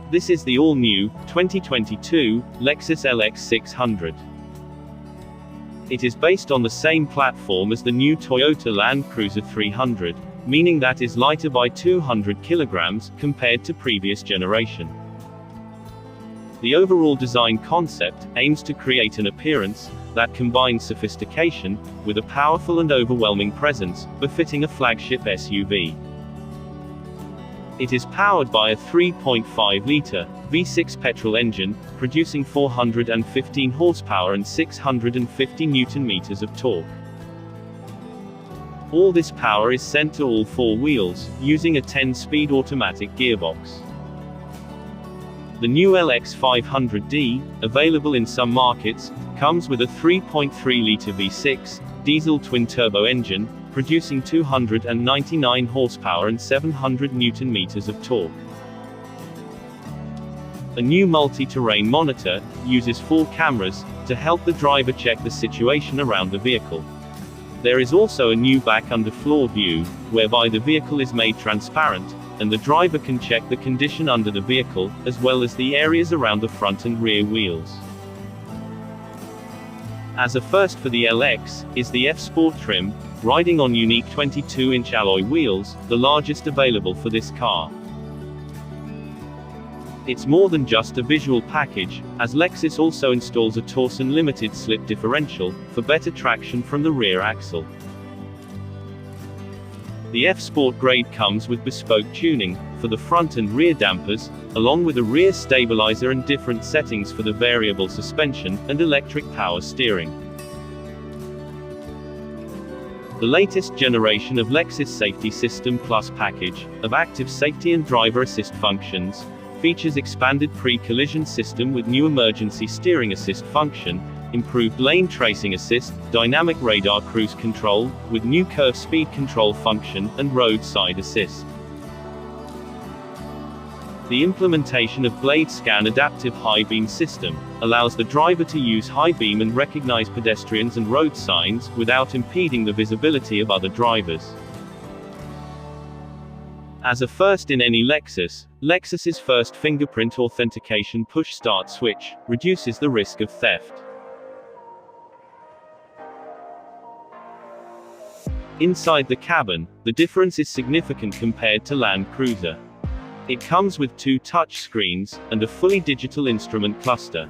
This is the all-new, 2022, Lexus LX 600. It is based on the same platform as the new Toyota Land Cruiser 300, meaning that is lighter by 200 kilograms, compared to previous generation. The overall design concept aims to create an appearance that combines sophistication with a powerful and overwhelming presence, befitting a flagship SUV. It is powered by a 3.5-liter V6 petrol engine, producing 415 horsepower and 650 Nm of torque. All this power is sent to all four wheels, using a 10-speed automatic gearbox. The new LX 500D, available in some markets, comes with a 3.3-liter V6 diesel twin-turbo engine, producing 299 horsepower and 700 Nm of torque. A new multi-terrain monitor uses 4 cameras to help the driver check the situation around the vehicle. There is also a new Back Underfloor View, whereby the vehicle is made transparent, and the driver can check the condition under the vehicle, as well as the areas around the front and rear wheels. As a first for the LX, is the F-Sport trim, riding on unique 22-inch alloy wheels, the largest available for this car. It's more than just a visual package, as Lexus also installs a Torsen limited slip differential, for better traction from the rear axle. The F-Sport grade comes with bespoke tuning, for the front and rear dampers, along with a rear stabilizer and different settings for the variable suspension, and electric power steering. The latest generation of Lexus Safety System Plus package, of active safety and driver assist functions, features expanded pre-collision system with new emergency steering assist function, improved lane tracing assist, dynamic radar cruise control, with new curve speed control function, and roadside assist. The implementation of Blade Scan adaptive high beam system allows the driver to use high beam and recognize pedestrians and road signs, without impeding the visibility of other drivers. As a first in any Lexus, Lexus's first fingerprint authentication push-start switch reduces the risk of theft. Inside the cabin, the difference is significant compared to Land Cruiser. It comes with 2 touch screens, and a fully digital instrument cluster.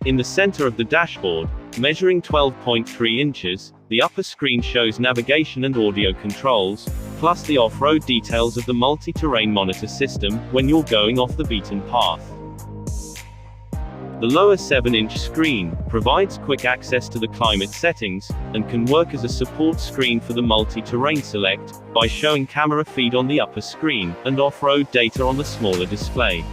In the center of the dashboard, measuring 12.3 inches, the upper screen shows navigation and audio controls, plus the off-road details of the multi-terrain monitor system, when you're going off the beaten path. The lower 7-inch screen provides quick access to the climate settings, and can work as a support screen for the multi-terrain select, by showing camera feed on the upper screen, and off-road data on the smaller display.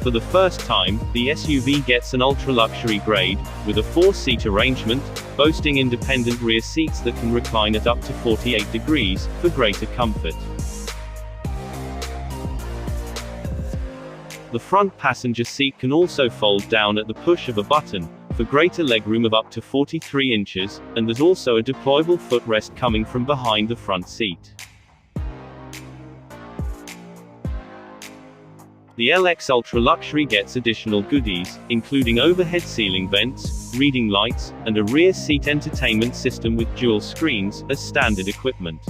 For the first time, the SUV gets an ultra-luxury grade, with a 4-seat arrangement, boasting independent rear seats that can recline at up to 48 degrees, for greater comfort. The front passenger seat can also fold down at the push of a button, for greater legroom of up to 43 inches, and there's also a deployable footrest coming from behind the front seat. The LX Ultra Luxury gets additional goodies, including overhead ceiling vents, reading lights, and a rear seat entertainment system with dual screens, as standard equipment.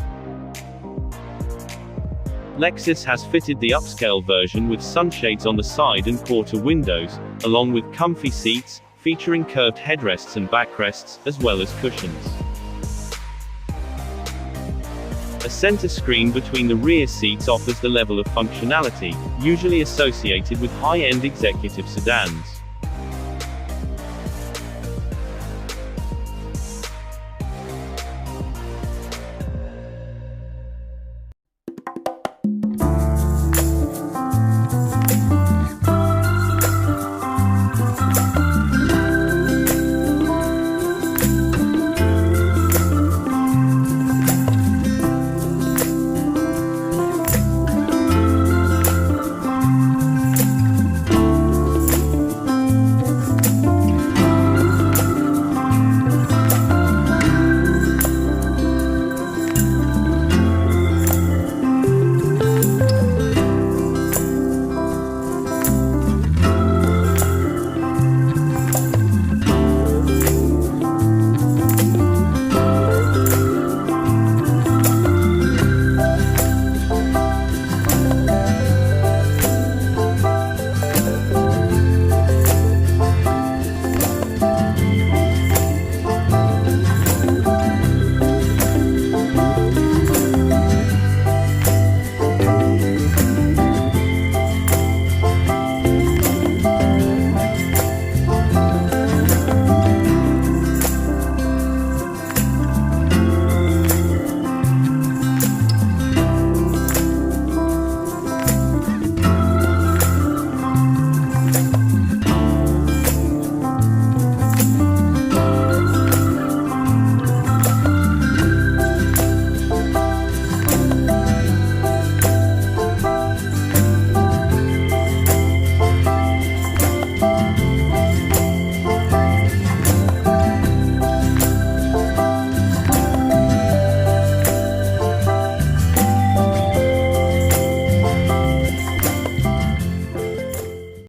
Lexus has fitted the upscale version with sunshades on the side and quarter windows, along with comfy seats, featuring curved headrests and backrests, as well as cushions. A center screen between the rear seats offers the level of functionality usually associated with high-end executive sedans.